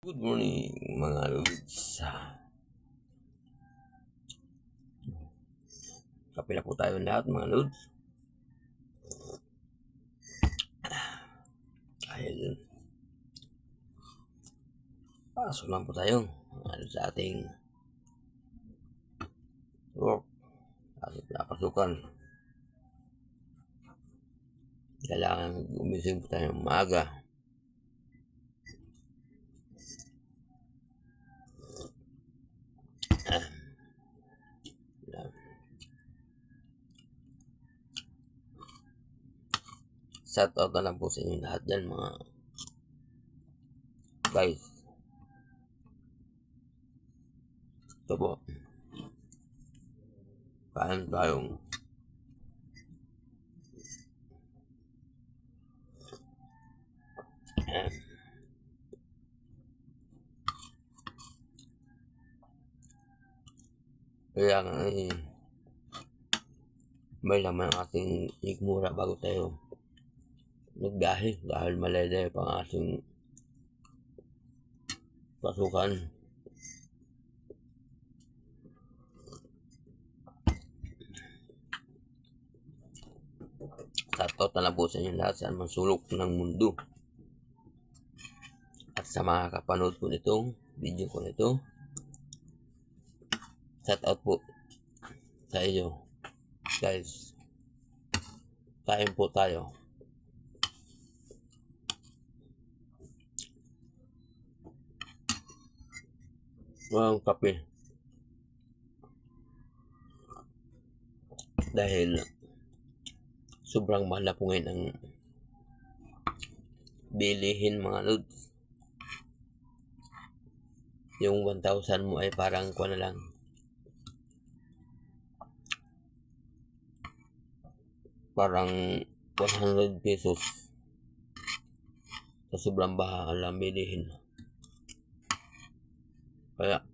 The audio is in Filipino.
Good morning mga lods. Kape na po tayo lahat mga lods. Dahil pasok lang po tayo sa ating work, ating pinapasukan. Kailangan gumising po tayo maaga. Shout out na lang po sa inyo lahat dyan mga guys. Ito po, kain tayong kailangan ay may laman ang ating ikmura bago tayo nagdahi dahil malede pang ating pasukan. Shoutout na lang po sa inyo lahat sa sulok ng mundo at sa mga kapanood po nitong video ko nito. Shoutout po sa inyo guys. Kain po tayo. Walang kape dahil sobrang mahal na po ngayon ang bilihin mga lods. Yung 1,000 mo ay parang kuha na lang parang 100 pesos sa sobrang bahal ang bilihin. Kaya